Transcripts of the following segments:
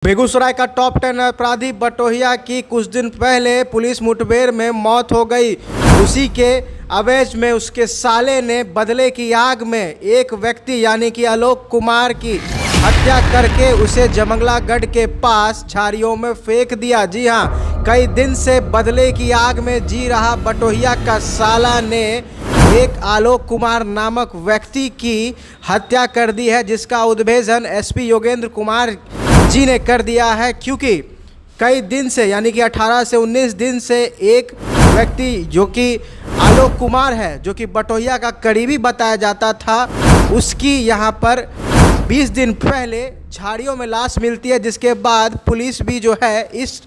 बेगूसराय का टॉप 10 अपराधी बटोहिया की कुछ दिन पहले पुलिस मुठभेड़ में मौत हो गई। उसी के अवैज में उसके साले ने बदले की आग में एक व्यक्ति यानी कि आलोक कुमार की हत्या करके उसे जमंगलागढ़ के पास झाड़ियों में फेंक दिया। जी हाँ, कई दिन से बदले की आग में जी रहा बटोहिया का साला ने एक आलोक कुमार नामक व्यक्ति की हत्या कर दी है, जिसका उद्भेदन एसपी योगेंद्र कुमार जी ने कर दिया है। क्योंकि कई दिन से यानी कि 18 से 19 दिन से एक व्यक्ति जो कि आलोक कुमार है, जो कि बटोहिया का करीबी बताया जाता था, उसकी यहाँ पर 20 दिन पहले झाड़ियों में लाश मिलती है। जिसके बाद पुलिस भी जो है इस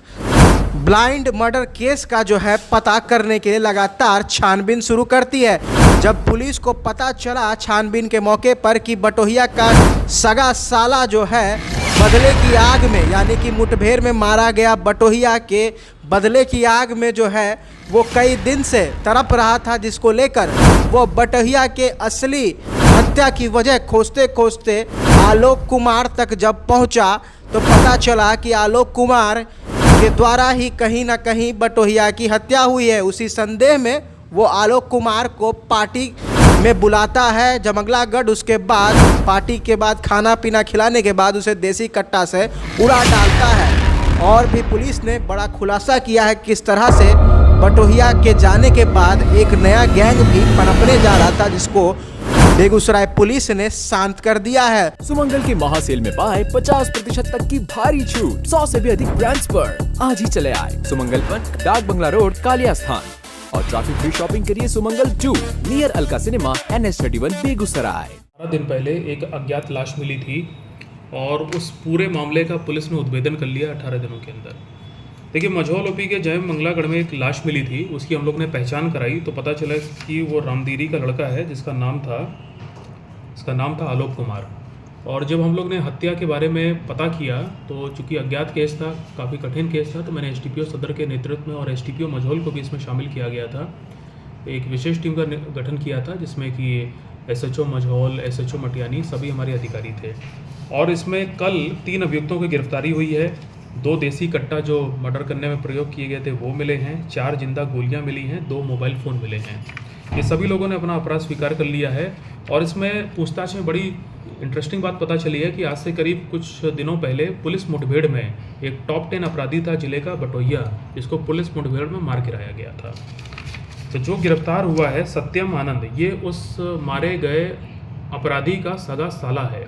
ब्लाइंड मर्डर केस का जो है पता करने के लिए लगातार छानबीन शुरू करती है। जब पुलिस को पता चला छानबीन के मौके पर कि बटोहिया का सगा साला जो है बदले की आग में यानी कि मुठभेड़ में मारा गया, बटोहिया के बदले की आग में जो है वो कई दिन से तड़प रहा था, जिसको लेकर वो बटोहिया के असली हत्या की वजह खोजते खोजते आलोक कुमार तक जब पहुंचा तो पता चला कि आलोक कुमार के द्वारा ही कहीं ना कहीं बटोहिया की हत्या हुई है। उसी संदेह में वो आलोक कुमार को पार्टी में बुलाता है जमंगलागढ़। उसके बाद पार्टी के बाद खाना पीना खिलाने के बाद उसे देसी कट्टा से उड़ा डालता है। और भी पुलिस ने बड़ा खुलासा किया है किस तरह से बटोहिया के जाने के बाद एक नया गैंग भी पनपने जा रहा था, जिसको बेगूसराय पुलिस ने शांत कर दिया है। सुमंगल के महासेल में पाए 50% तक की भारी छूट 100 से भी अधिक ब्रांड्स पर। आज ही चले आए सुमंगल पर, डाक बंगला रोड, कालिया स्थान। और ट्रैफिक फ्री शॉपिंग करिए सुमंगल 2 near Alka cinema NH31 Begusarai. 18 दिन पहले एक अज्ञात लाश मिली थी और उस पूरे मामले का पुलिस ने उद्भेदन कर लिया 18 दिनों के अंदर। देखिए, मझौल ओपी के जय मंगलागढ़ में एक लाश मिली थी, उसकी हम लोग ने पहचान कराई तो पता चला कि वो रामदीरी का लड़का है, जिसका नाम था आलोक कुमार। और जब हम लोग ने हत्या के बारे में पता किया तो चूँकि अज्ञात केस था, काफ़ी कठिन केस था, तो मैंने SDPO सदर के नेतृत्व में और SDPO मझौल को भी इसमें शामिल किया गया था। एक विशेष टीम का गठन किया था जिसमें कि SHO मझौल, SHO मटियानी सभी हमारे अधिकारी थे। और इसमें कल 3 अभियुक्तों की गिरफ्तारी हुई है। 2 देसी कट्टा जो मर्डर करने में प्रयोग किए गए थे वो मिले हैं, 4 जिंदा गोलियां मिली हैं, 2 मोबाइल फ़ोन मिले हैं। ये सभी लोगों ने अपना अपराध स्वीकार कर लिया है। और इसमें पूछताछ में बड़ी इंटरेस्टिंग बात पता चली है कि आज से करीब कुछ दिनों पहले पुलिस मुठभेड़ में एक टॉप 10 अपराधी था जिले का बटोहिया, जिसको पुलिस मुठभेड़ में मार गिराया गया था। तो जो गिरफ्तार हुआ है सत्यम आनंद, ये उस मारे गए अपराधी का सगा साला है।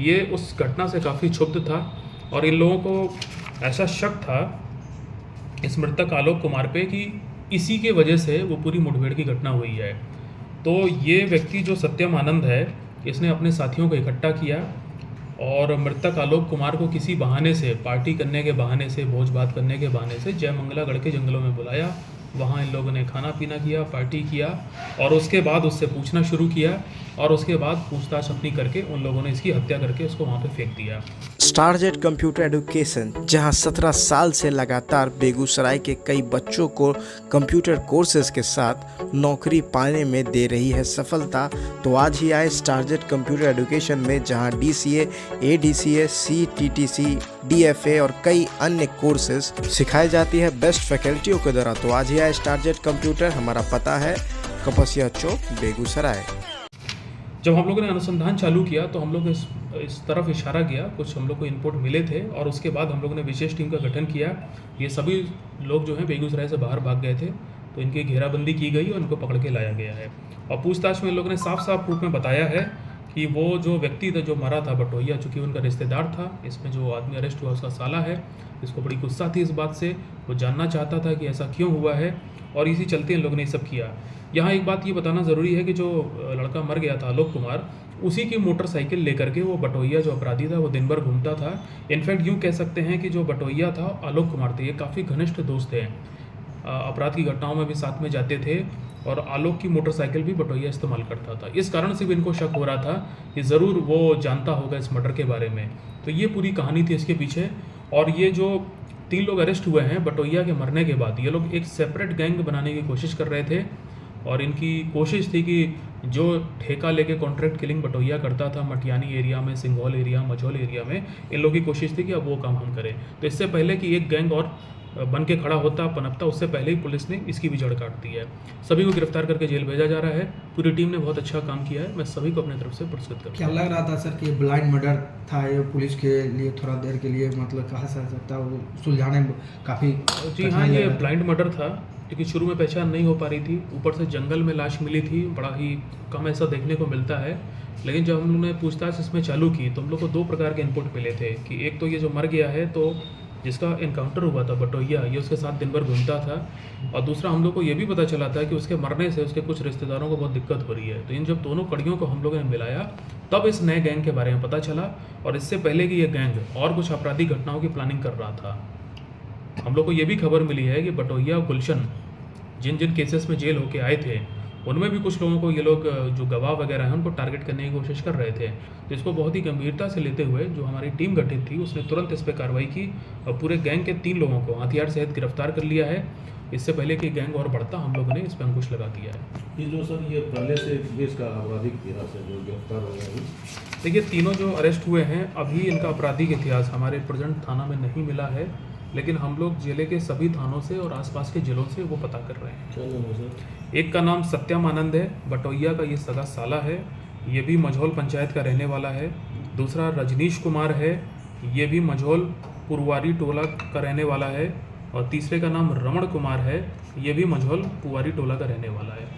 ये उस घटना से काफ़ी क्षुब्ध था और इन लोगों को ऐसा शक था इस मृतक आलोक कुमार पे कि इसी के वजह से वो पूरी मुठभेड़ की घटना हुई है। तो ये व्यक्ति जो सत्यम आनंद है, इसने अपने साथियों को इकट्ठा किया और मृतक आलोक कुमार को किसी बहाने से, पार्टी करने के बहाने से, भोज भात करने के बहाने से जयमंगलागढ़ के जंगलों में बुलाया। वहाँ इन लोगों ने खाना पीना किया, पार्टी किया और उसके बाद उससे पूछना शुरू किया और उसके बाद पूछताछ अपनी करके उन लोगों ने इसकी हत्या करके उसको वहाँ पे फेंक दिया। स्टारजेट कंप्यूटर एजुकेशन, जहां 17 साल से लगातार बेगूसराय के कई बच्चों को कंप्यूटर कोर्सेज के साथ नौकरी पाने में दे रही है सफलता। तो आज ही आए स्टारजेट कंप्यूटर एजुकेशन में, जहां DCA, ADCA, CTTC, DFA और कई अन्य कोर्सेज सिखाई जाती है बेस्ट फैकल्टियों के द्वारा। तो आज ही आए स्टारजेट कंप्यूटर। हमारा पता है कपसिया चौक, बेगूसराय। जब हम लोगों ने अनुसंधान चालू किया तो हम लोग इस तरफ इशारा किया, कुछ हम लोग को इनपुट मिले थे और उसके बाद हम लोगों ने विशेष टीम का गठन किया। ये सभी लोग जो हैं बेगूसराय से बाहर भाग गए थे, तो इनकी घेराबंदी की गई और इनको पकड़ के लाया गया है। और पूछताछ में इन लोगों ने साफ साफ रूप में बताया है कि वो जो व्यक्ति था जो मरा था बटोहिया, चूँकि उनका रिश्तेदार था, इसमें जो आदमी अरेस्ट हुआ उसका साला है। इसको बड़ी गुस्सा थी इस बात से, वो जानना चाहता था कि ऐसा क्यों हुआ है और इसी चलते इन लोगों ने ये सब किया। यहाँ एक बात ये बताना ज़रूरी है कि जो लड़का मर गया था आलोक कुमार, उसी की मोटरसाइकिल लेकर के वो बटोहिया जो अपराधी था वो दिन भर घूमता था। इनफैक्ट यूँ कह सकते हैं कि जो बटोहिया था आलोक कुमार थे, ये काफ़ी घनिष्ठ दोस्त हैं, अपराध की घटनाओं में भी साथ में जाते थे और आलोक की मोटरसाइकिल भी बटोहिया इस्तेमाल करता था। इस कारण से भी इनको शक हो रहा था कि ज़रूर वो जानता होगा इस मर्डर के बारे में। तो ये पूरी कहानी थी इसके पीछे। और ये जो 3 लोग अरेस्ट हुए हैं बटोहिया के मरने के बाद, ये लोग एक सेपरेट गैंग बनाने की कोशिश कर रहे थे और इनकी कोशिश थी कि जो ठेका लेके कॉन्ट्रैक्ट किलिंग बटोहिया करता था मटियानी एरिया में, सिंघौल एरिया, मझौल एरिया में, इन लोगों की कोशिश थी कि अब वो काम हम करें। तो इससे पहले कि एक गैंग और बन के खड़ा होता पनपता, उससे पहले ही पुलिस ने इसकी भी जड़ काट दी है। सभी को गिरफ्तार करके जेल भेजा जा रहा है। पूरी टीम ने बहुत अच्छा काम किया है, मैं सभी को अपनी तरफ से पुरस्कृत करूँगा। क्या लग रहा था सर कि ब्लाइंड मर्डर था ये पुलिस के लिए थोड़ा देर के लिए, मतलब कहा जा सकता है वो सुलझाने में काफ़ी? जी हाँ, ये ब्लाइंड मर्डर था क्योंकि शुरू में पहचान नहीं हो पा रही थी, ऊपर से जंगल में लाश मिली थी, बड़ा ही कम ऐसा देखने को मिलता है। लेकिन जब हम लोगों ने पूछताछ इसमें चालू की तो हम लोग को दो प्रकार के इनपुट मिले थे कि एक तो ये जो मर गया है तो जिसका इनकाउंटर हुआ था बटोहिया, ये उसके साथ दिन भर घूमता था, और दूसरा हम लोग को ये भी पता चला था कि उसके मरने से उसके कुछ रिश्तेदारों को बहुत दिक्कत हो रही है। तो इन जब दोनों कड़ियों को हम लोगों ने मिलाया तब इस नए गैंग के बारे में पता चला, और इससे पहले कि ये गैंग और कुछ आपराधिक घटनाओं की प्लानिंग कर रहा था। हम लोग को ये भी खबर मिली है कि बटोहिया गुलशन जिन जिन केसेस में जेल होके आए थे उनमें भी कुछ लोगों को ये लोग जो गवाह वगैरह हैं उनको टारगेट करने की कोशिश कर रहे थे। तो इसको बहुत ही गंभीरता से लेते हुए जो हमारी टीम गठित थी उसने तुरंत इस पर कार्रवाई की और पूरे गैंग के 3 लोगों को हथियार सहित गिरफ्तार कर लिया है। इससे पहले कि गैंग और बढ़ता, हम लोगों ने इस पर अंकुश लगा दिया है। ये जो सर ये पहले से देश का आपराधिक इतिहास है जो गिरफ्तार हो गया है, देखिए तीनों जो अरेस्ट हुए हैं अभी इनका आपराधिक इतिहास हमारे प्रेजेंट थाना में नहीं मिला है, लेकिन हम लोग जिले के सभी थानों से और आसपास के जिलों से वो पता कर रहे हैं। क्या नाम है सर? एक का नाम सत्यम आनंद है, बटोहिया का ये सगा साला है, ये भी मझौल पंचायत का रहने वाला है। दूसरा रजनीश कुमार है, ये भी मझौल पुरवारी टोला का रहने वाला है। और तीसरे का नाम रमण कुमार है, ये भी मझौल पुरवारी टोला का रहने वाला है।